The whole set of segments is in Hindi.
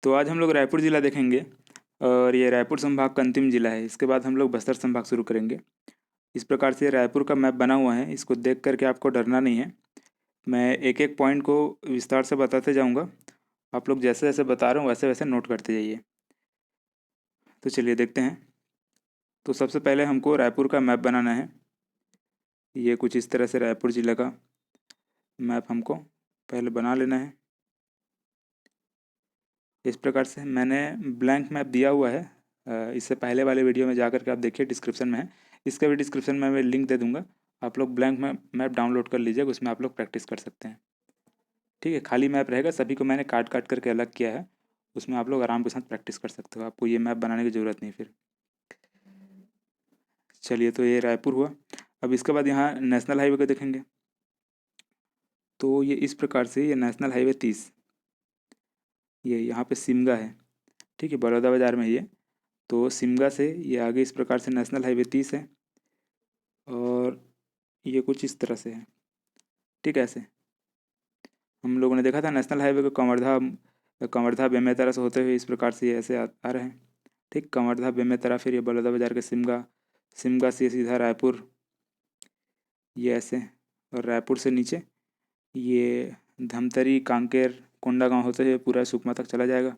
तो आज हम लोग रायपुर ज़िला देखेंगे और ये रायपुर संभाग का अंतिम ज़िला है। इसके बाद हम लोग बस्तर संभाग शुरू करेंगे। इस प्रकार से रायपुर का मैप बना हुआ है, इसको देख करके आपको डरना नहीं है। मैं एक एक पॉइंट को विस्तार से बताते जाऊंगा। आप लोग जैसे जैसे बता रहा हूँ वैसे वैसे नोट करते जाइए। तो चलिए देखते हैं। तो सबसे पहले हमको रायपुर का मैप बनाना है। ये कुछ इस तरह से रायपुर ज़िला का मैप हमको पहले बना लेना है। इस प्रकार से मैंने ब्लैंक मैप दिया हुआ है। इससे पहले वाले वीडियो में जा कर के आप देखिए, डिस्क्रिप्शन में है। इसका भी डिस्क्रिप्शन में मैं लिंक दे दूंगा। आप लोग ब्लैंक मैप डाउनलोड कर लीजिएगा, उसमें आप लोग प्रैक्टिस कर सकते हैं। ठीक है, खाली मैप रहेगा, सभी को मैंने काट काट करके अलग किया है। उसमें आप लोग आराम के साथ प्रैक्टिस कर सकते हो, आपको ये मैप बनाने की ज़रूरत नहीं फिर। चलिए, तो ये रायपुर हुआ। अब इसके बाद यहाँ नेशनल हाईवे को देखेंगे। तो ये इस प्रकार से, ये नेशनल हाईवे 30, ये यहाँ पे सिमगा है। ठीक है, बड़ौदा बाज़ार में ये। तो सिमगा से ये आगे इस प्रकार से नेशनल हाईवे 30 है और ये कुछ इस तरह से है। ठीक है, ऐसे हम लोगों ने देखा था नेशनल हाईवे को कंवर्धा कंवर्धा बेमेतरा से होते हुए इस प्रकार से ये ऐसे आ रहे हैं। ठीक, कंवर्धा बेमेतरा, फिर ये बड़ौदा बाज़ार के सिमगा, सिमगा से सीधा रायपुर, ये ऐसे। और रायपुर से नीचे ये धमतरी, कांकेर, कोंडागांव होते हुए पूरा सुकमा तक चला जाएगा।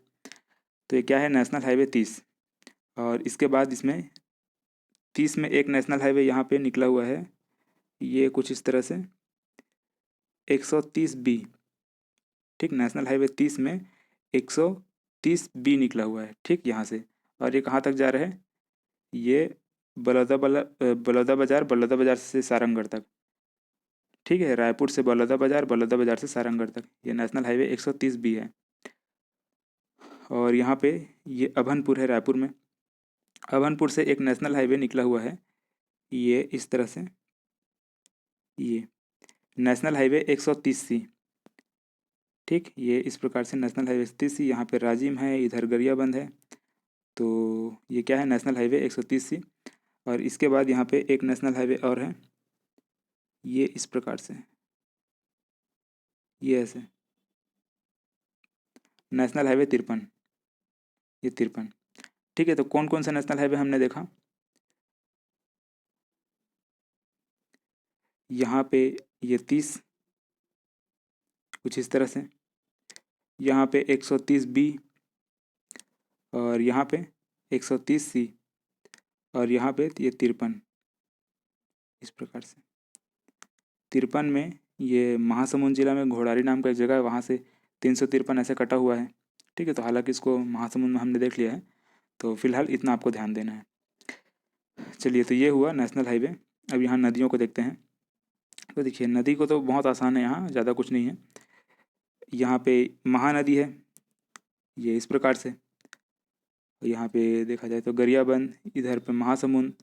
तो ये क्या है, नेशनल हाईवे 30। और इसके बाद इसमें 30 में एक नेशनल हाईवे यहाँ पे निकला हुआ है, ये कुछ इस तरह से 130B। ठीक, नेशनल हाईवे 30 में 130B निकला हुआ है। ठीक, यहाँ से। और ये कहाँ तक जा रहा है, ये बलौदा बाज़ार, बलौदा बाज़ार से सारंगढ़ तक। ठीक है, रायपुर से बलौदा बाज़ार, बलौदा बाज़ार से सारंगढ़ तक ये नेशनल हाईवे 130B है। और यहाँ पे ये अभनपुर है रायपुर में। अभनपुर से एक नेशनल हाईवे निकला हुआ है, ये इस तरह से, ये नेशनल हाईवे 130C। ठीक, ये इस प्रकार से नेशनल हाईवे 130C। यहाँ पे राजिम है, इधर गरियाबंद है। तो ये क्या है, नेशनल हाईवे 130C। और इसके बाद यहाँ पे एक नेशनल हाईवे और है, ये इस प्रकार से, ये ऐसे नेशनल हाईवे 53, ये 53। ठीक है, तो कौन कौन सा नेशनल हाईवे हमने देखा, यहाँ पे ये 30 कुछ इस तरह से, यहाँ पे 130B, और यहाँ पे 130C, और यहाँ पे ये 53, इस प्रकार से। 53 में ये महासमुंद जिला में घोड़ारी नाम का एक जगह है, वहाँ से 353 ऐसे कटा हुआ है। ठीक है, तो हालांकि इसको महासमुंद में हमने देख लिया है, तो फिलहाल इतना आपको ध्यान देना है। चलिए, तो ये हुआ नेशनल हाईवे। अब यहाँ नदियों को देखते हैं। तो देखिए, नदी को तो बहुत आसान है, यहाँ ज़्यादा कुछ नहीं है। यहाँ पे महानदी है, ये इस प्रकार से। यहाँ पे देखा जाए तो गरियाबंद, इधर पे महासमुंद।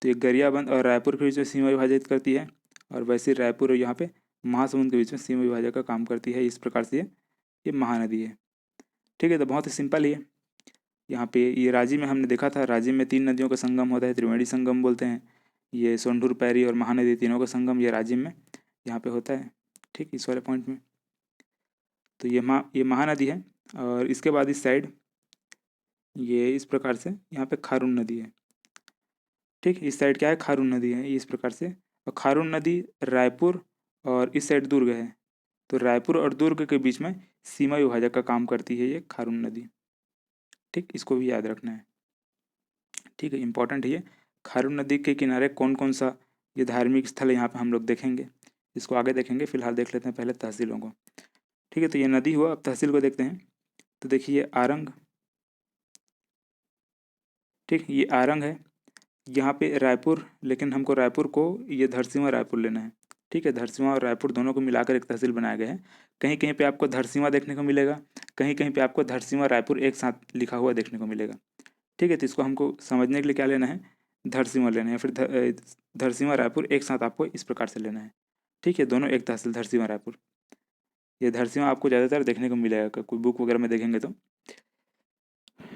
तो ये गरियाबंद और रायपुर के बीच में सीमा विभाजित करती है, और वैसे रायपुर और यहाँ पे महासमुंद के बीच में सीमा विभाजक का काम करती है। इस प्रकार से ये महानदी है। ठीक है, तो बहुत ही सिंपल ही है। यहाँ पे ये राजी में हमने देखा था, राजी में 3 नदियों का संगम होता है, त्रिवेणी संगम बोलते हैं। ये सोंढूर, पैरी और महानदी, तीनों का संगम ये राजिम में यहाँ पे होता है। ठीक, इस वाले पॉइंट में। तो ये महानदी है। और इसके बाद इस साइड ये इस प्रकार से यहाँ पे खारून नदी है। ठीक, इस साइड क्या है, खारून नदी है, इस प्रकार से। और खारून नदी रायपुर और इस साइड दुर्ग है। तो रायपुर और दुर्ग के बीच में सीमा विभाजक का काम करती है ये खारून नदी। ठीक, इसको भी याद रखना है। ठीक है, इंपॉर्टेंट है ये। खारून नदी के किनारे कौन कौन सा ये धार्मिक स्थल है, यहाँ पे हम लोग देखेंगे, इसको आगे देखेंगे। फिलहाल देख लेते हैं पहले तहसीलों को। ठीक है, तो ये नदी हुआ, अब तहसील को देखते हैं। तो देखिए आरंग। ठीक, ये आरंग है। यहाँ पे रायपुर, लेकिन हमको रायपुर को ये धरसींवा रायपुर लेना है। ठीक है, धरसींवा और रायपुर दोनों को मिलाकर एक तहसील बनाया गया है। कहीं कहीं पे आपको धरसींवा देखने को मिलेगा, कहीं कहीं पे आपको धरसींवा रायपुर एक साथ लिखा हुआ देखने को मिलेगा। ठीक है, तो इसको हमको समझने के लिए क्या लेना है, धरसींवा लेना है, फिर धरसींवा रायपुर एक साथ आपको इस प्रकार से लेना है। ठीक है, दोनों एक तहसील, धरसींवा रायपुर। ये धरसींवा आपको ज़्यादातर देखने को मिलेगा, कोई बुक वगैरह में देखेंगे तो।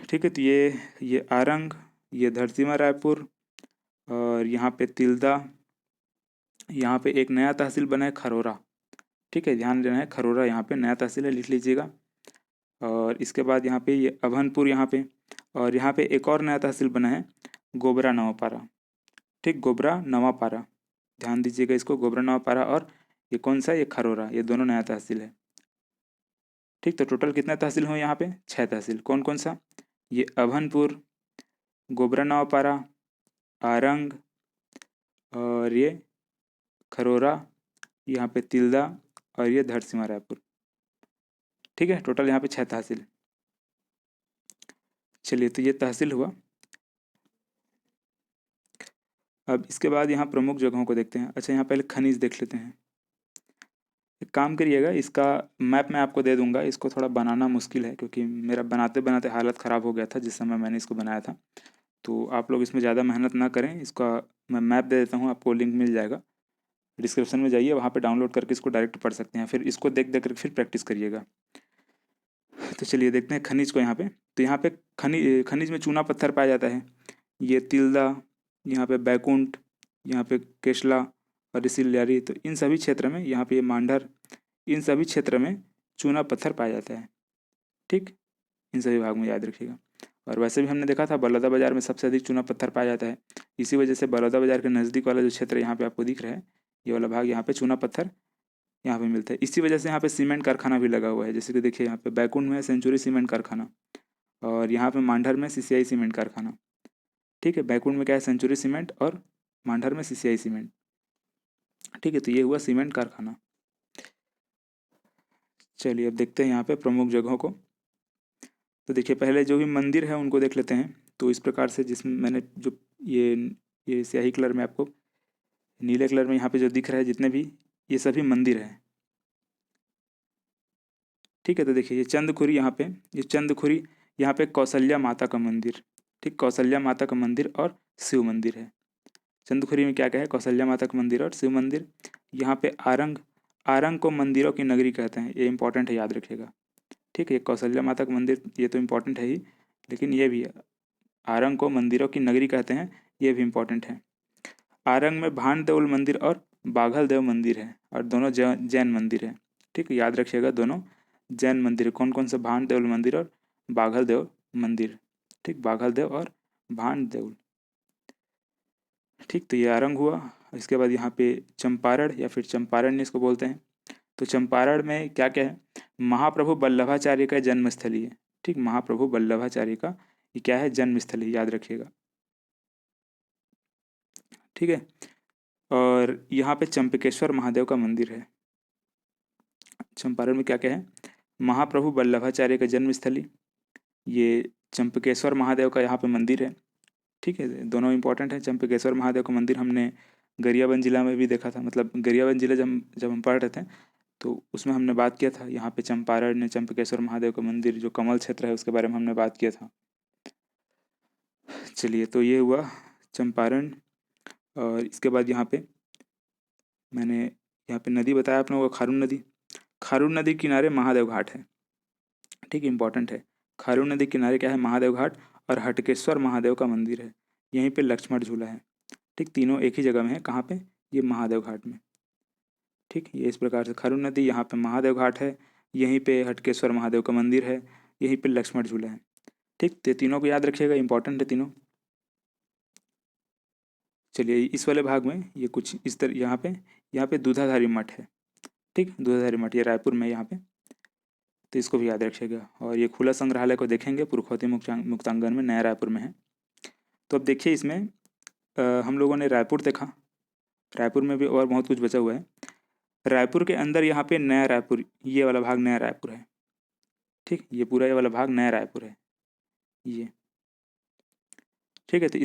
ठीक है, तो ये आरंग, ये धरसींवा रायपुर, और यहाँ पे तिल्दा। यहाँ पे एक नया तहसील बना है, खरोरा। ठीक है, ध्यान देना है, खरोरा यहाँ पे नया तहसील है, लिख लीजिएगा। और इसके बाद यहाँ पे ये अभनपुर यहाँ पे, और यहाँ पे एक और नया तहसील बना है गोबरा नवापारा। ठीक, गोबरा नवापारा, ध्यान दीजिएगा इसको, गोबरा नवापारा। और ये कौन सा, ये खरोरा, ये दोनों नया तहसील है। ठीक, तो टोटल कितना तहसील हुए यहाँ पे, 6 तहसील। कौन कौन सा, ये अभनपुर, गोबरा नवापारा, आरंग, और ये खरोरा, यहाँ पे तिल्दा, और ये धरसींवा रायपुर। ठीक है, टोटल यहाँ पे 6 तहसील। चलिए, तो ये तहसील हुआ। अब इसके बाद यहाँ प्रमुख जगहों को देखते हैं। अच्छा, यहाँ पहले खनिज देख लेते हैं। एक काम करिएगा, इसका मैप मैं आपको दे दूंगा। इसको थोड़ा बनाना मुश्किल है क्योंकि मेरा बनाते बनाते हालत ख़राब हो गया था जिस समय मैंने इसको बनाया था। तो आप लोग इसमें ज़्यादा मेहनत ना करें। इसका मैं मैप दे देता हूँ, आपको लिंक मिल जाएगा, डिस्क्रिप्शन में जाइए, वहाँ पे डाउनलोड करके इसको डायरेक्ट पढ़ सकते हैं। फिर इसको देख देख कर फिर प्रैक्टिस करिएगा। तो चलिए देखते हैं खनिज को यहाँ पे। तो यहाँ पे खनिज में चूना पत्थर पाया जाता है। ये तिल्दा, यहाँ पे बैकुंठ, यहाँ पे केशला और सिल्लारी। तो इन सभी क्षेत्र में, यहाँ पे ये मांडर, इन सभी क्षेत्र में चूना पत्थर पाया जाता है। ठीक, इन सभी भाग में याद रखिएगा। और वैसे भी हमने देखा था बलौदा बाजार में सबसे अधिक चूना पत्थर पाया जाता है। इसी वजह से बलौदा बाजार के नज़दीक वाला जो क्षेत्र यहाँ पे आपको दिख रहा है, ये वाला भाग, यहाँ पे चूना पत्थर यहाँ पे मिलता है। इसी वजह से यहाँ पे सीमेंट कारखाना भी लगा हुआ है। जैसे कि देखिए, यहाँ पे बैकुंठ में सेंचुरी सीमेंट कारखाना, और यहाँ पे मांडर में सीसीआई सीमेंट कारखाना। ठीक है, बैकुंठ में क्या है, सेंचुरी सीमेंट, और मांडर में सीसीआई सीमेंट। ठीक है, तो ये हुआ सीमेंट कारखाना। चलिए, अब देखते हैं यहाँ पे प्रमुख जगहों को। तो देखिए, पहले जो भी मंदिर है उनको देख लेते हैं। तो इस प्रकार से, जिसमें मैंने जो ये स्याही कलर में आपको, नीले कलर में यहाँ पे जो दिख रहा है, जितने भी ये सभी मंदिर हैं। ठीक है, तो देखिए ये चंदखुरी, यहाँ पे ये चंदखुरी, यहाँ पे कौशल्या माता का मंदिर। ठीक, कौशल्या माता का मंदिर और शिव मंदिर है। चंदखुरी में क्या क्या है, कौशल्या माता का मंदिर और शिव मंदिर। यहाँ पे आरंग, आरंग को मंदिरों की नगरी कहते हैं, ये इंपॉर्टेंट है, याद रखिएगा। ठीक है, कौशल्या माता का मंदिर ये तो इम्पोर्टेंट है ही, लेकिन ये भी आरंग को मंदिरों की नगरी कहते हैं, ये भी इम्पोर्टेंट है। आरंग में भान देउल मंदिर और बाघल देव मंदिर है, और दोनों जैन मंदिर है। ठीक है, याद रखिएगा, दोनों जैन मंदिर। कौन कौन से, भान देउल मंदिर और बाघल देव मंदिर। ठीक, बाघल देव और भान देउल। ठीक, तो ये आरंग हुआ। इसके बाद यहाँ पे चंपारण या फिर चंपारण्य इसको बोलते हैं। तो चंपारण में क्या क्या है, महाप्रभु वल्लभाचार्य का जन्मस्थली है। ठीक, महाप्रभु वल्लभाचार्य का ये क्या है, जन्मस्थली, याद रखिएगा। ठीक है, और यहाँ पे चंपकेश्वर महादेव का मंदिर है। चंपारण में क्या क्या है, महाप्रभु वल्लभाचार्य का जन्मस्थली, ये चंपकेश्वर महादेव का यहाँ पे मंदिर है। ठीक है, दोनों इंपॉर्टेंट है। चंपकेश्वर महादेव का मंदिर हमने गरियाबंद जिला में भी देखा था, मतलब गरियाबंद जिला जब हम पढ़ रहे थे तो उसमें हमने बात किया था। यहाँ पे चंपारण में चंपकेश्वर महादेव का मंदिर, जो कमल क्षेत्र है, उसके बारे में हमने बात किया था। चलिए, तो ये हुआ चंपारण। और इसके बाद यहाँ पे मैंने यहाँ पे नदी बताया अपने को, खारून नदी। खारून नदी किनारे महादेव घाट है। ठीक, इंपॉर्टेंट है। खारून नदी किनारे क्या है, महादेव घाट, और हटकेश्वर महादेव का मंदिर है। यहीं पे लक्ष्मण झूला है। ठीक, तीनों एक ही जगह में है। कहाँ पे, ये महादेव घाट में। ठीक, ये इस प्रकार से खारून नदी, यहाँ पे महादेव घाट है, यहीं पे हटकेश्वर महादेव का मंदिर है, यहीं पे लक्ष्मण झूला है। ठीक, तो तीनों को याद रखिएगा, इंपॉर्टेंट है तीनों। चलिए, इस वाले भाग में ये कुछ इस तरह, यहाँ पे दूधाधारी मठ है। ठीक, दूधाधारी मठ ये रायपुर में, यहाँ पे, तो इसको भी याद रखिएगा। और ये खुला संग्रहालय को देखेंगे, पुरखौती मुक्तांगन में, नया रायपुर में है। तो अब देखिए, इसमें हम लोगों ने रायपुर देखा, रायपुर में भी और बहुत कुछ बचा हुआ है। रायपुर के अंदर यहाँ पे नया रायपुर, ये वाला भाग नया रायपुर है। ठीक, ये पूरा ये वाला भाग नया रायपुर है ये। ठीक है, तो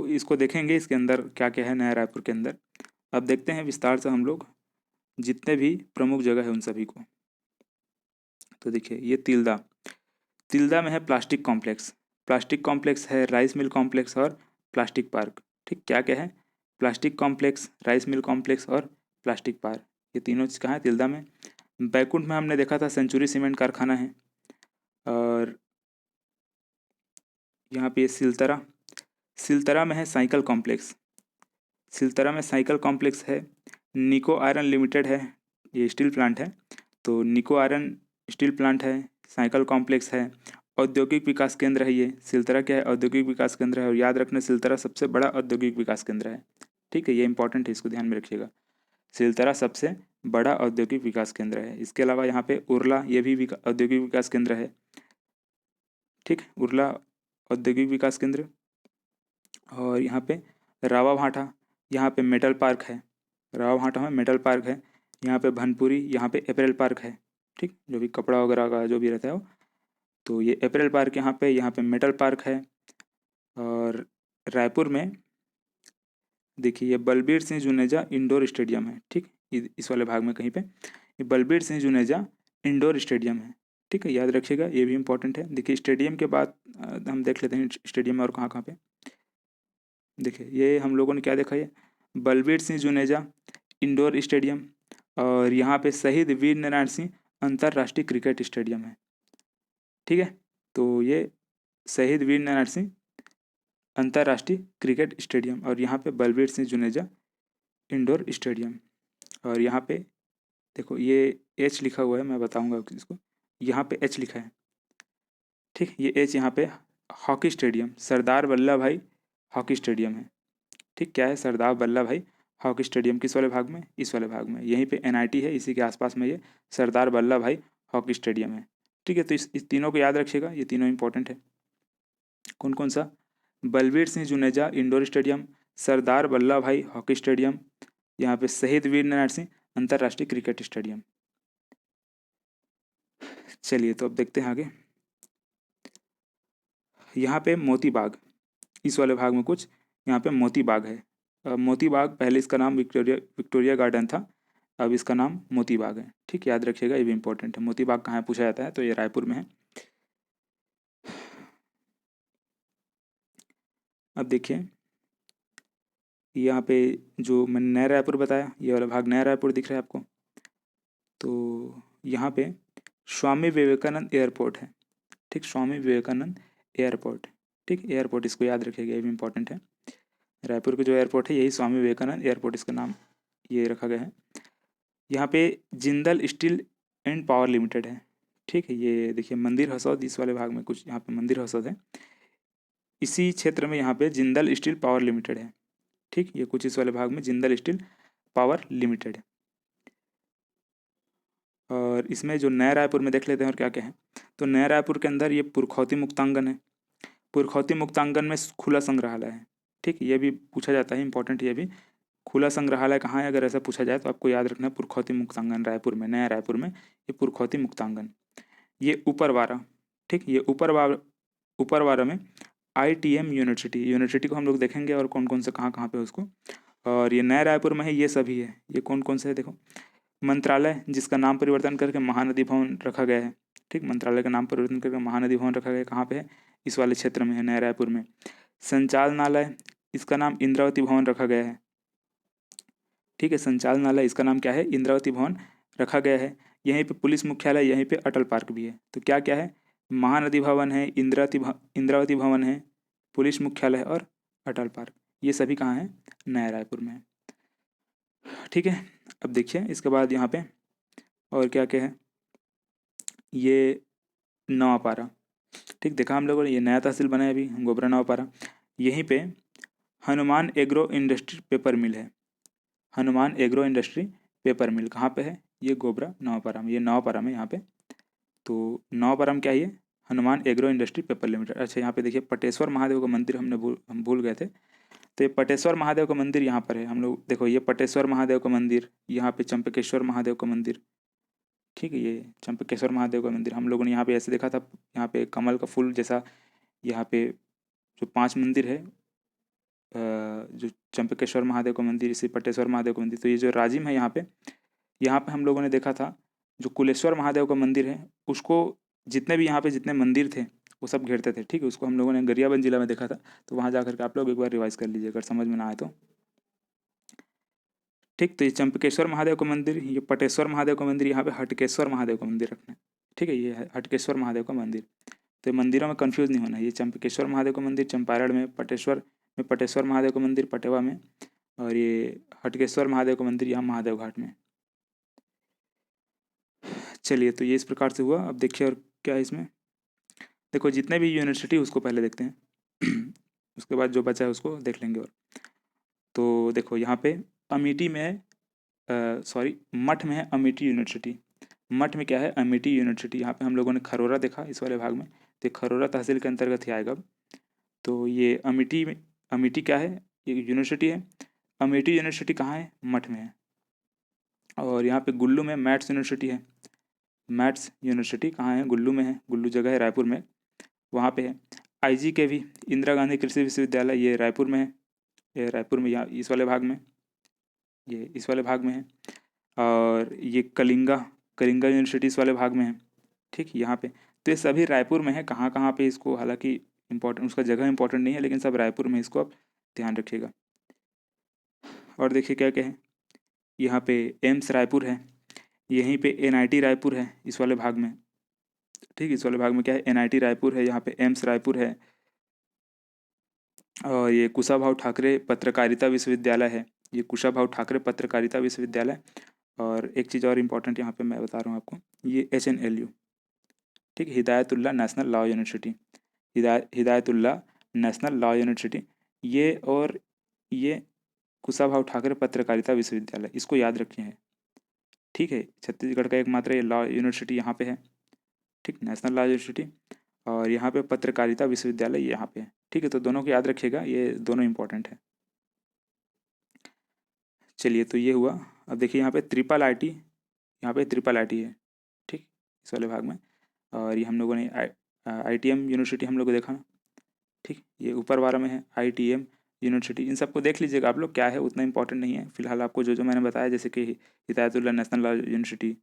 इसको देखेंगे, इसके अंदर क्या क्या है नया रायपुर के अंदर। अब देखते हैं विस्तार से हम लोग जितने भी प्रमुख जगह है उन सभी को। तो देखिए, ये तिल्दा, तिल्दा में है प्लास्टिक कॉम्प्लेक्स। प्लास्टिक कॉम्प्लेक्स है राइस मिल कॉम्प्लेक्स और प्लास्टिक पार्क। ठीक, क्या क्या है, plastic complex, rice mill complex और प्लास्टिक पार्क, ये तीनों चीज़ कहाँ है, तिल्दा में। बैकुंठ में हमने देखा था सेंचुरी सीमेंट कारखाना है। और यहाँ पे सिलतरा, सिलतरा में है साइकिल कॉम्प्लेक्स, सिलतरा में साइकिल कॉम्प्लेक्स है। निको आयरन लिमिटेड है, ये स्टील प्लांट है, तो निको आयरन स्टील प्लांट है साइकिल कॉम्प्लेक्स है, औद्योगिक विकास केंद्र है। ये सिलतरा क्या है? औद्योगिक विकास केंद्र है। और याद रखना सिलतरा सबसे बड़ा औद्योगिक विकास केंद्र है। ठीक है, ये इंपॉर्टेंट है, इसको ध्यान में रखिएगा। सिलतरा सबसे बड़ा औद्योगिक विकास केंद्र है। इसके अलावा यहाँ पे उरला, ये भी औद्योगिक विकास केंद्र है। ठीक, उरला औद्योगिक विकास केंद्र। और यहाँ पे रावाभाटा, यहाँ पे मेटल पार्क है। रावाभाटा में मेटल पार्क है। यहाँ पे भनपुरी, यहाँ पे अप्रैल पार्क है। ठीक, जो भी कपड़ा वगैरह का जो भी रहता है वो, तो ये अप्रैल पार्क यहाँ पे मेटल पार्क है। और रायपुर में देखिए ये बलबीर सिंह जुनेजा इंडोर स्टेडियम है। ठीक, इस वाले भाग में कहीं पे ये बलबीर सिंह जुनेजा इंडोर स्टेडियम है। ठीक है, याद रखिएगा, ये भी इंपॉर्टेंट है। देखिए स्टेडियम के बाद हम देख लेते हैं स्टेडियम में और कहाँ कहाँ पे। देखिए ये हम लोगों ने क्या देखा, ये बलबीर सिंह जुनेजा इंडोर स्टेडियम, और यहाँ पे शहीद वीर नारायण सिंह अंतर्राष्ट्रीय क्रिकेट स्टेडियम है। ठीक है, तो ये शहीद वीर नारायण सिंह अंतर्राष्ट्रीय क्रिकेट स्टेडियम, और यहाँ पे बलबीर सिंह जुनेजा इंडोर स्टेडियम। और यहाँ पे देखो ये एच लिखा हुआ है, मैं बताऊंगा इसको। यहाँ पे एच लिखा है। ठीक, ये एच यहाँ पे हॉकी स्टेडियम, सरदार वल्लभ भाई हॉकी स्टेडियम है। ठीक, क्या है? सरदार वल्लभ भाई हॉकी स्टेडियम। किस वाले भाग में? इस वाले भाग में। यहीं पे एनआईटी है, इसी के आसपास में ये सरदार वल्लभ भाई हॉकी स्टेडियम है। ठीक है, तो इस तीनों को याद रखिएगा, ये तीनों इंपॉर्टेंट है। कौन कौन सा? बलबीर सिंह जुनेजा इंडोर स्टेडियम, सरदार वल्लभ भाई हॉकी स्टेडियम, यहाँ पे शहीद वीर नारायण सिंह अंतर्राष्ट्रीय क्रिकेट स्टेडियम। चलिए तो अब देखते हैं आगे। यहाँ पे मोती बाग, इस वाले भाग में कुछ यहाँ पे मोती बाग है। मोती बाग, पहले इसका नाम विक्टोरिया गार्डन था, अब इसका नाम मोती बाग है। ठीक, याद रखिएगा, ये भी इंपॉर्टेंट है। मोती बाग कहाँ है पूछा जाता है, तो ये रायपुर में है। अब देखिए यहाँ पे जो मैंने नया रायपुर बताया, ये वाला भाग नया रायपुर दिख रहा है आपको। तो यहाँ पे स्वामी विवेकानंद एयरपोर्ट है। ठीक, स्वामी विवेकानंद एयरपोर्ट। ठीक, एयरपोर्ट इसको याद रखिएगा, ये भी इंपॉर्टेंट है। रायपुर के जो एयरपोर्ट है यही स्वामी विवेकानंद एयरपोर्ट, इसका नाम ये रखा गया है। यहाँ पे Jindal steel and power limited है। ठीक है, ये देखिए मंदिर हसौद, इस वाले भाग में कुछ यहाँ पे मंदिर हसौद है। इसी क्षेत्र में यहाँ पे जिंदल स्टील पावर लिमिटेड है। ठीक, ये कुछ इस वाले भाग में जिंदल स्टील पावर लिमिटेड है। और इसमें जो नया रायपुर में देख लेते हैं और क्या क्या है। तो नया रायपुर के अंदर ये पुरखौती मुक्तांगन है। पुरखौती मुक्तांगन में खुला संग्रहालय है। ठीक, ये भी पूछा जाता है, इंपॉर्टेंट। ये भी खुला संग्रहालय कहाँ है, अगर ऐसा पूछा जाए तो आपको याद रखना है पुरखौती मुक्तांगन रायपुर में, नया रायपुर में ये पुरखौती मुक्तांगन। ये ऊपरवारा। ठीक, ये ऊपरवारा में ITM यूनिवर्सिटी को हम लोग देखेंगे, और कौन कौन से कहाँ कहाँ पे उसको। और ये नया रायपुर में है, ये सभी है। ये कौन कौन से है देखो। मंत्रालय, जिसका नाम परिवर्तन करके महानदी भवन रखा गया है। ठीक, मंत्रालय का नाम परिवर्तन करके महानदी भवन रखा गया है। कहाँ पे है? इस वाले क्षेत्र में है, नया रायपुर में। संचालनालय, इसका नाम इंद्रावती भवन रखा गया है। ठीक है, संचालनालय, इसका नाम क्या है? इंद्रावती भवन रखा गया है। यहीं पे पुलिस मुख्यालय, यहीं पे अटल पार्क भी है। तो क्या क्या है? महानदी भवन है, इंद्रावती भवन है, पुलिस मुख्यालय और अटल पार्क। ये सभी कहाँ है? नया रायपुर में है। ठीक है, अब देखिए इसके बाद यहाँ पे और क्या क्या है। ये नवापारा। ठीक, देखा हम लोगों ने, ये नया तहसील बना है अभी, गोबरा नवापारा। यहीं पे हनुमान एग्रो इंडस्ट्री पेपर मिल है। हनुमान एग्रो इंडस्ट्री पेपर मिल कहाँ पे है? ये गोबरा नवापारा में, ये नवापारा में यहाँ पे। तो नवापारा में क्या है? ये Hanuman agro industry paper limited. अच्छा, यहाँ पे देखिए पटेश्वर महादेव का मंदिर हम भूल गए थे। तो ये पटेश्वर महादेव का मंदिर यहाँ पर है। हम लोग देखो, ये पटेश्वर महादेव का मंदिर, यहाँ पे चंपकेश्वर महादेव का मंदिर। ठीक है, ये चंपकेश्वर महादेव का मंदिर हम लोगों ने यहाँ पे ऐसे देखा था, यहाँ पे कमल का फूल जैसा। यहाँ पे जो 5 मंदिर है, जो चंपकेश्वर महादेव का मंदिर, इसी पटेश्वर महादेव का मंदिर। तो ये जो राजिम है यहाँ पे हम लोगों ने देखा था जो कुलेश्वर महादेव का मंदिर है, उसको जितने भी यहाँ पे जितने मंदिर थे वो सब घेरते थे। ठीक है, उसको हम लोगों ने गरियाबंद जिला में देखा था। तो वहाँ जाकर के आप लोग एक बार रिवाइज कर लीजिए अगर समझ में ना आए तो। ठीक, तो ये चंपकेश्वर महादेव का मंदिर, ये पटेश्वर महादेव का मंदिर, यहाँ पे हटकेश्वर महादेव का मंदिर रखना है। ठीक है, ये है हटकेश्वर महादेव का मंदिर। तो मंदिरों में कंफ्यूज नहीं होना। ये चंपकेश्वर महादेव का मंदिर चंपारण में, पटेश्वर महादेव का मंदिर पटेवा में, और ये हटकेश्वर महादेव का मंदिर यहाँ महादेव घाट में। चलिए, तो ये इस प्रकार से हुआ। अब देखिए और क्या है इसमें, देखो जितने भी यूनिवर्सिटी उसको पहले देखते हैं उसके बाद जो बचा है उसको देख लेंगे। और तो देखो यहाँ पे अमेठी में है, सॉरी मठ में है अमेठी यूनिवर्सिटी। मठ में क्या है, अमेठी यूनिवर्सिटी। यहाँ पे हम लोगों ने खरोरा देखा इस वाले भाग में, तो खरोरा तहसील के अंतर्गत ही आएगा। तो ये अमेठी में, अमेठी क्या है, ये यूनिवर्सिटी है। अमेठी यूनिवर्सिटी कहाँ है, मठ में है। और यहाँ पे गुल्लू में मैथ्स यूनिवर्सिटी है। मैथ्स यूनिवर्सिटी कहाँ है, गुल्लू में है। गुल्लू जगह है रायपुर में, वहाँ पे है। IGKV इंदिरा गांधी कृषि विश्वविद्यालय, ये रायपुर में है। ये रायपुर में, यहाँ इस वाले भाग में, ये इस वाले भाग में है। और ये कलिंगा, कलिंगा यूनिवर्सिटी इस वाले भाग में है। ठीक, यहाँ पे तो ये सभी रायपुर में है। कहाँ कहाँ पे इसको, हालांकि इम्पोर्टेंट उसका जगह इंपॉर्टेंट नहीं है, लेकिन सब रायपुर में, इसको आप ध्यान रखिएगा। और देखिए क्या क्या है, यहाँ पे एम्स रायपुर है, यहीं पे NIT रायपुर है इस वाले भाग में। ठीक, इस वाले भाग में क्या है, NIT रायपुर है, यहाँ पे एम्स रायपुर है। और ये कुशाभाऊ ठाकरे पत्रकारिता विश्वविद्यालय है, ये कुशाभाऊ ठाकरे पत्रकारिता विश्वविद्यालय। और एक चीज़ और इम्पोर्टेंट यहाँ पे मैं बता रहा हूँ आपको, ये HNLU, ठीक, Hidayatullah national law university, Hidayatullah national law university, ये। और ये कुशाभाऊ ठाकरे पत्रकारिता विश्वविद्यालय, इसको याद रखिए है। ठीक है, छत्तीसगढ़ का एकमात्र ये लॉ यूनिवर्सिटी यहाँ पे है। ठीक, नेशनल लॉ यूनिवर्सिटी। और यहाँ पे पत्रकारिता विश्वविद्यालय यहाँ पे है। ठीक है, तो दोनों को याद रखिएगा, ये दोनों इंपॉर्टेंट है। चलिए, तो ये हुआ। अब देखिए यहाँ पे IIIT, यहाँ पे IIIT है। ठीक, इस वाले भाग में। और ये हम लोगों ने ITM यूनिवर्सिटी हम लोग को देखा ना। ठीक, ये ऊपर वाला में है ITM यूनिवर्सिटी। इन सबको देख लीजिएगा आप लोग, क्या है उतना इंपॉर्टेंट नहीं है फिलहाल। आपको जो जो मैंने बताया, जैसे कि हिदायतुल्लाह नेशनल लॉ यूनिवर्सिटी,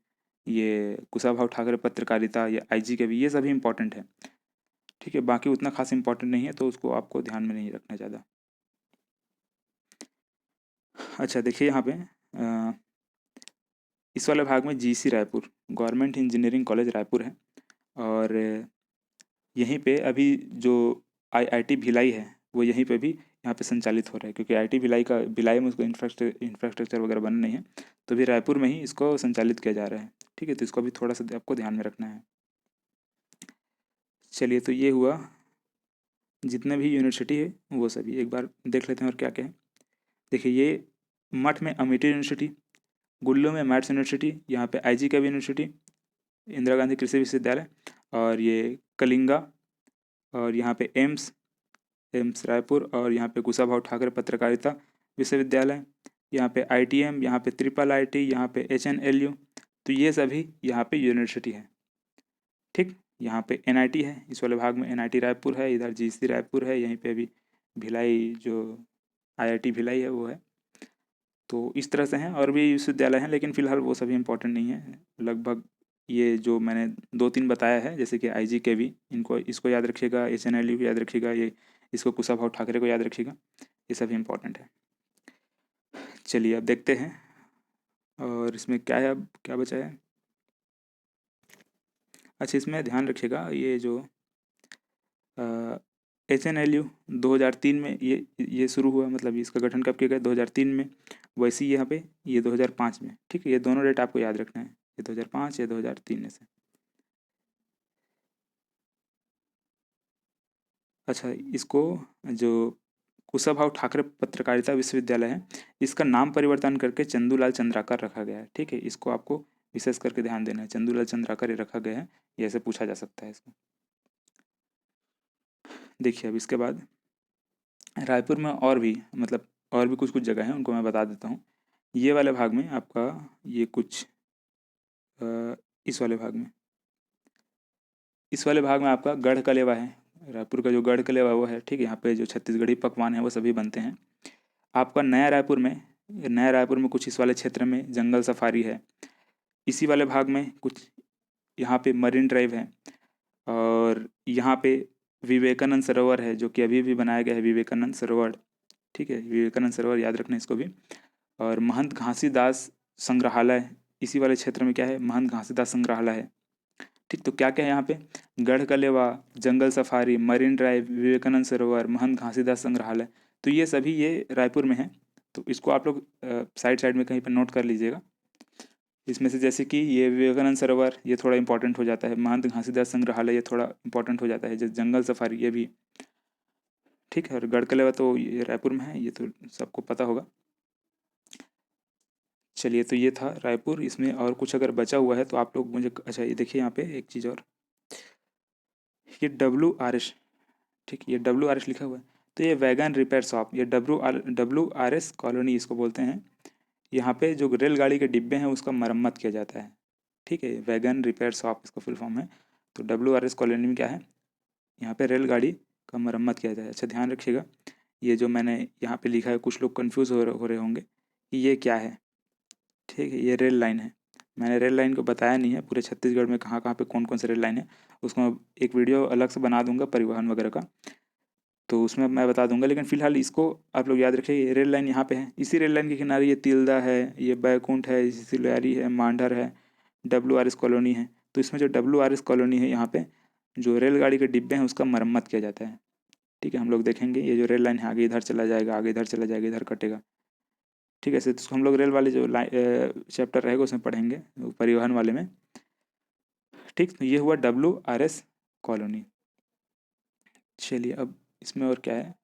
ये कुशाभाऊ ठाकरे पत्रकारिता, ये IGKV, ये सभी इंपॉर्टेंट है। ठीक है, बाकी उतना खास इंपॉर्टेंट नहीं है, तो उसको आपको ध्यान में नहीं रखना ज़्यादा। अच्छा, देखिए यहाँ पे इस वाले भाग में GC Raipur, government engineering college Raipur है। और यहीं पे अभी जो IIT भिलाई है, वो यहीं पे भी यहाँ पे संचालित हो रहा है, क्योंकि IIT भिलाई में उसको इंफ्रास्ट्रक्चर वगैरह बना नहीं है, तो भी रायपुर में ही इसको संचालित किया जा रहा है। ठीक है, तो इसको भी थोड़ा सा आपको ध्यान में रखना है। चलिए, तो ये हुआ जितने भी यूनिवर्सिटी है वो सभी एक बार देख लेते हैं और क्या क्या है। देखिए, ये मठ में अमेठी यूनिवर्सिटी, गुल्लू में मैथ्स यूनिवर्सिटी, यहाँ पे IGKV यूनिवर्सिटी, इंदिरा गांधी कृषि विश्वविद्यालय। और ये कलिंगा, और यहाँ पे एम्स रायपुर, और यहाँ पे कुशाभाऊ ठाकरे पत्रकारिता विश्वविद्यालय, यहाँ पे ITM, यहाँ पे IIIT, यहाँ पे HNLU। तो ये सभी यहाँ पे यूनिवर्सिटी है। ठीक, यहाँ पे NIT है, इस वाले भाग में NIT रायपुर है, इधर GC रायपुर है, यहीं पे अभी भिलाई जो IIT भिलाई है वो है। तो इस तरह से हैं, और भी विश्वविद्यालय हैं, लेकिन फिलहाल वो सभी इंपॉर्टेंट नहीं है। लगभग ये जो मैंने 2-3 बताया है, जैसे कि IGKV, इसको याद रखिएगा, HNLU को याद रखिएगा, ये इसको कुशाभाऊ ठाकरे को याद रखिएगा, ये सभी इंपॉर्टेंट है। चलिए, अब देखते हैं और इसमें क्या है, अब क्या बचा है। अच्छा, इसमें ध्यान रखिएगा, ये जो HNLU 2003 में ये शुरू हुआ, मतलब इसका गठन कब किया गया, 2003 में। वैसे ही यहाँ पे ये 2005 में। ठीक है, ये दोनों डेट आपको याद रखना है, ये 2005, ये 2003 में से। अच्छा, इसको जो कुशाभाऊ ठाकरे पत्रकारिता विश्वविद्यालय है, इसका नाम परिवर्तन करके चंदूलाल चंद्राकर रखा गया है। ठीक है, इसको आपको विशेष करके ध्यान देना है, चंदूलाल चंद्राकर ये रखा गया है, ये ऐसे पूछा जा सकता है इसको। देखिए, अब इसके बाद रायपुर में और भी, मतलब और भी कुछ कुछ जगह हैं, उनको मैं बता देता हूँ। ये वाले भाग में आपका ये कुछ इस वाले भाग में, इस वाले भाग में आपका गढ़ कलेवा है। रायपुर का जो गढ़ कलेवा वो है। ठीक है, यहाँ पे जो छत्तीसगढ़ी पकवान है वो सभी बनते हैं। आपका नया रायपुर में कुछ इस वाले क्षेत्र में जंगल सफारी है। इसी वाले भाग में कुछ यहाँ पे मरीन ड्राइव है। और यहाँ पे विवेकानंद सरोवर है, जो कि अभी भी बनाया गया है, विवेकानंद सरोवर। ठीक है, विवेकानंद सरोवर याद रखना इसको भी। और महंत घासीदास संग्रहालय, इसी वाले क्षेत्र में क्या है, महंत घासीदास संग्रहालय है। ठीक, तो क्या क्या है यहाँ पे, गढ़ कलेवा, जंगल सफारी, मरीन ड्राइव, विवेकानंद सरोवर, महंत घासीदास संग्रहालय। तो ये सभी ये रायपुर में है। तो इसको आप लोग साइड साइड में कहीं पर नोट कर लीजिएगा। इसमें से जैसे कि ये विवेकानंद सरोवर, ये थोड़ा इंपॉर्टेंट हो जाता है। महंत घासीदास संग्रहालय, ये थोड़ा इंपॉर्टेंट हो जाता है। जैसे जंगल सफारी, ये भी ठीक है। और गढ़कलेवा तो ये रायपुर में है, ये तो सबको पता होगा। चलिए, तो ये था रायपुर। इसमें और कुछ अगर बचा हुआ है तो आप लोग मुझे, अच्छा ये देखिए यहाँ पे एक चीज़ और, ये WRS, ठीक, ये WRS लिखा हुआ है। तो ये वैगन रिपेयर शॉप, ये WRS कॉलोनी इसको बोलते हैं। यहाँ पे जो रेलगाड़ी के डिब्बे हैं उसका मरम्मत किया जाता है, ठीक है। वैगन रिपेयर शॉप इसका फुल फॉर्म है। तो WRS कॉलोनी में क्या है, यहाँ पे रेलगाड़ी का मरम्मत किया जाता है। अच्छा ध्यान रखिएगा, ये जो मैंने यहाँ पे लिखा है, कुछ लोग कंफ्यूज हो रहे होंगे कि ये क्या है, ठीक है। ये रेल लाइन है। मैंने रेल लाइन को बताया नहीं है, पूरे छत्तीसगढ़ में कहाँ कहाँ पे कौन कौन से रेल लाइन है, उसको मैं एक वीडियो अलग से बना दूंगा परिवहन वगैरह का, तो उसमें मैं बता दूंगा। लेकिन फिलहाल इसको आप लोग याद रखिए, ये रेल लाइन यहाँ पे है। इसी रेल लाइन के किनारे ये तिल्दा है, ये बैकुंठ है, सिल्लारी है, मांडर है, WRS कॉलोनी है। तो इसमें जो WRS कॉलोनी है, यहाँ पे जो रेलगाड़ी के डिब्बे हैं उसका मरम्मत किया जाता है, ठीक है। हम लोग देखेंगे ये जो रेल लाइन है, आगे इधर चला जाएगा, आगे इधर चला जाएगा, इधर कटेगा, ठीक है। तो हम लोग रेल वाले जो चैप्टर रहेगा उसमें पढ़ेंगे, परिवहन वाले में, ठीक। तो ये हुआ WRS कॉलोनी। चलिए, अब इसमें और क्या है,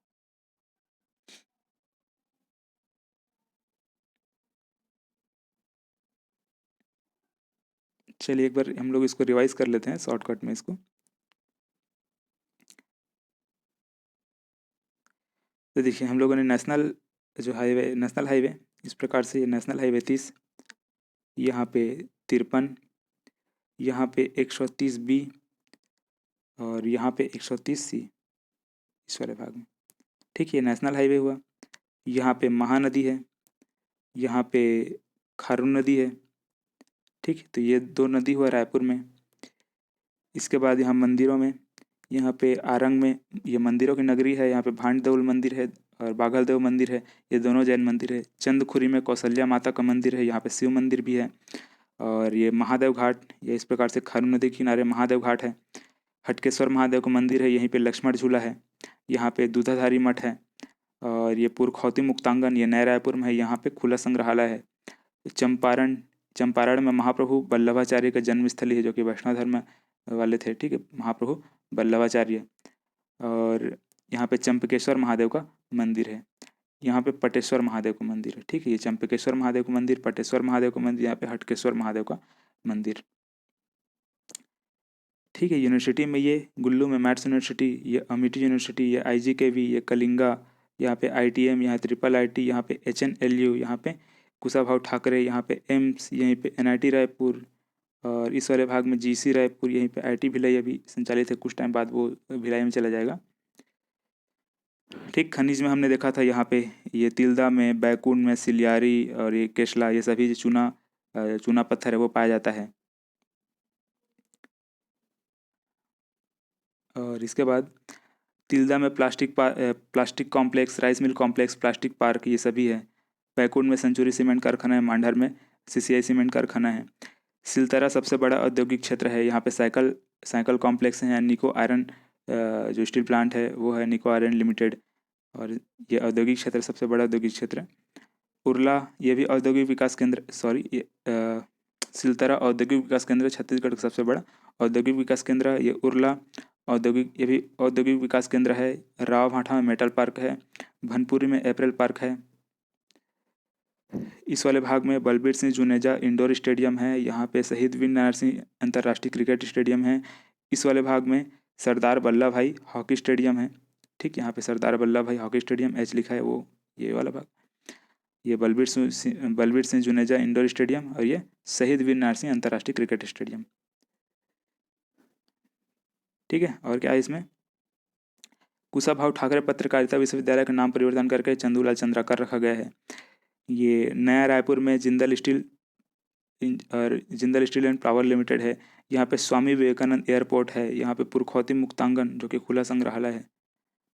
चलिए एक बार हम लोग इसको रिवाइज कर लेते हैं शॉर्टकट में इसको। तो देखिए, हम लोगों ने नेशनल हाईवे इस प्रकार से, ये नेशनल हाईवे 30, यहाँ पे 53, यहाँ पे 130B, और यहाँ पे 130C इस वाले भाग में, ठीक है। ये नेशनल हाईवे हुआ। यहाँ पे महानदी है, यहाँ पे खारून नदी है, ठीक है। तो ये दो नदी हुआ रायपुर में। इसके बाद यहाँ मंदिरों में, यहाँ पे आरंग में, ये मंदिरों की नगरी है, यहाँ पे भांड देउल मंदिर है और बाघल देव मंदिर है, ये दोनों जैन मंदिर है। चंदखुरी में कौशल्या माता का मंदिर है, यहाँ पे शिव मंदिर भी है। और ये महादेव घाट, ये इस प्रकार से खारून नदी के किनारे महादेव घाट है। हटकेश्वर महादेव का मंदिर है, यहीं पे लक्ष्मण झूला है। यहाँ पे दूधाधारी मठ है। और ये पुरखौती मुक्तांगन, ये नए रायपुर में है, यहाँ पे खुला संग्रहालय है। चंपारण चंपारण में महाप्रभु वल्लभाचार्य का जन्मस्थली है, जो कि वैष्णव धर्म वाले थे, ठीक है, महाप्रभु वल्लभाचार्य। और यहाँ पे चंपकेश्वर महादेव का मंदिर है, यहाँ पे पटेश्वर महादेव का मंदिर है, ठीक है। ये चंपकेश्वर महादेव का मंदिर, पटेश्वर महादेव का मंदिर, यहाँ पे हटकेश्वर महादेव का मंदिर, ठीक है। यूनिवर्सिटी में ये गुल्लू में मैथ्स यूनिवर्सिटी, ये अमिटी यूनिवर्सिटी, ये IGKV, ये कलिंगा, यहाँ पे ITM, यहाँ IIIT, यहाँ पे HNLU, यहाँ पे कुशाभाऊ ठाकरे, यहाँ पे एम्स, यहीं पे NIT रायपुर। और इस वाले भाग में GC रायपुर, यहीं पे IT भिलाई अभी संचालित है, कुछ टाइम बाद वो भिलाई में चला जाएगा, ठीक। खनिज में हमने देखा था यहाँ पे, ये तिल्दा में, बैकुंठ में, सिलियारी और ये केशला, ये सभी जो चूना पत्थर है वो पाया जाता है। और इसके बाद तिल्दा में plastic complex, rice mill complex, plastic park, ये सभी है। बैकुंठ में सेंचुरी सीमेंट कारखाना है, मांडर में CCI सीमेंट कारखाना है। सिलतरा सबसे बड़ा औद्योगिक क्षेत्र है, यहाँ पे साइकिल कॉम्प्लेक्स है। निको आयरन जो स्टील प्लांट है वो है निको आयरन लिमिटेड। और ये औद्योगिक क्षेत्र, सबसे बड़ा औद्योगिक क्षेत्र है। उरला, ये भी औद्योगिक विकास केंद्र, सॉरी, ये सिलतरा औद्योगिक विकास केंद्र छत्तीसगढ़ का सबसे बड़ा औद्योगिक विकास केंद्र है। ये उरला ये भी औद्योगिक विकास केंद्र है। राव भाठा में मेटल पार्क है। भनपुरी में एप्रिल पार्क है। इस वाले भाग में बलबीर सिंह जुनेजा इंडोर स्टेडियम है, यहाँ पे शहीद वीर नारायण सिंह अंतर्राष्ट्रीय क्रिकेट स्टेडियम है। इस वाले भाग में सरदार वल्लभ भाई हॉकी स्टेडियम है, ठीक। यहाँ पे सरदार वल्लभ भाई हॉकी स्टेडियम H लिखा है, वो ये वाला भाग। ये बलबीर सिंह जुनेजा इंडोर स्टेडियम, और ये शहीद वीर नारायण सिंह अंतर्राष्ट्रीय क्रिकेट स्टेडियम, ठीक है। और क्या है इसमें, कुशाभाऊ ठाकरे पत्रकारिता विश्वविद्यालय का नाम परिवर्तन करके चंदूलाल चंद्राकर रखा गया है। ये नया रायपुर में Jindal steel and power limited है। यहाँ पे स्वामी विवेकानंद एयरपोर्ट है। यहाँ पे पुरखौती मुक्तांगन, जो कि खुला संग्रहालय है।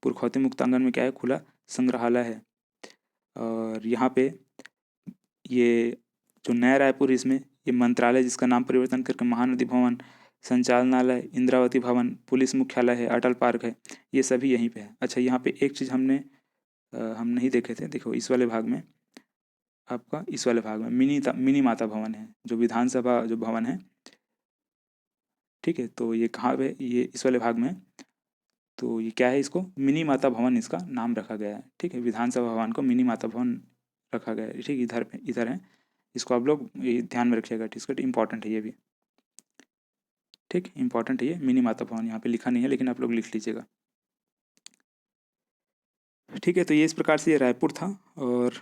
पुरखौती मुक्तांगन में क्या है, खुला संग्रहालय है। और यहाँ पे ये जो नया रायपुर, इसमें ये मंत्रालय जिसका नाम परिवर्तन करके महानदी भवन, संचालनालय, इंद्रावती भवन, पुलिस मुख्यालय है, अटल पार्क है, ये सभी यहीं पे है। अच्छा, यहाँ पे एक चीज़ हम नहीं देखे थे, देखो इस वाले भाग में आपका इस वाले भाग में मिनी माता भवन है, जो विधानसभा जो भवन है, ठीक है। तो ये कहाँ पे, ये इस वाले भाग में है। तो ये क्या है, इसको मिनी माता भवन इसका नाम रखा गया है, ठीक है। विधानसभा भवन को मिनी माता भवन रखा गया है, ठीक। इधर पे इधर है, इसको आप लोग ये ध्यान में रखिएगा, ठीक है। इंपॉर्टेंट है ये भी, ठीक, इंपॉर्टेंट है ये मिनी माता भवन। यहाँ पे लिखा नहीं है लेकिन आप लोग लिख लीजिएगा, ठीक है। तो ये इस प्रकार से ये रायपुर था, और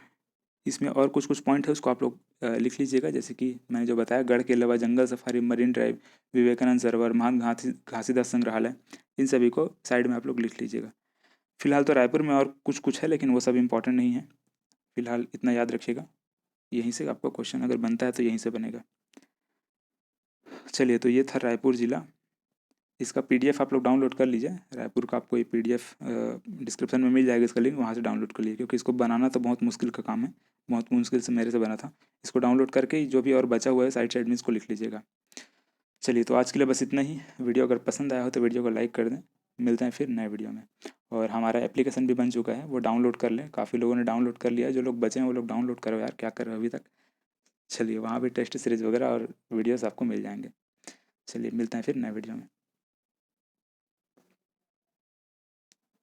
इसमें और कुछ कुछ पॉइंट है उसको आप लोग लिख लीजिएगा। जैसे कि मैंने जो बताया, गढ़ के अलावा जंगल सफारी, मरीन ड्राइव, विवेकानंद सरोवर, महात्मा घासीदास संग्रहालय, इन सभी को साइड में आप लोग लिख लीजिएगा। फिलहाल तो रायपुर में और कुछ कुछ है लेकिन वो सब इंपॉर्टेंट नहीं है, फिलहाल इतना याद रखिएगा। यहीं से आपका क्वेश्चन अगर बनता है तो यहीं से बनेगा। चलिए, तो ये था रायपुर ज़िला। इसका पीडीएफ आप लोग डाउनलोड कर लीजिए। रायपुर का आपको ये पीडीएफ डिस्क्रिप्शन में मिल जाएगा, इसका लिंक, वहाँ से डाउनलोड कर लीजिए, क्योंकि इसको बनाना तो बहुत मुश्किल का काम है, बहुत मुश्किल से मेरे से बना था। इसको डाउनलोड करके ही जो भी और बचा हुआ है साइड साइड में इसको लिख लीजिएगा। चलिए, तो आज के लिए बस इतना ही। वीडियो अगर पसंद आया हो तो वीडियो को लाइक कर दें। मिलते हैं फिर नए वीडियो में। और हमारा एप्लीकेशन भी बन चुका है, वो डाउनलोड कर लें। काफ़ी लोगों ने डाउनलोड कर लिया है, जो लोग बचे हैं वो लोग डाउनलोड करो यार, क्या कर रहे हो अभी तक। चलिए, वहाँ भी टेस्ट सीरीज़ वगैरह और वीडियोस आपको मिल जाएंगे। चलिए, मिलते हैं फिर नए वीडियो में।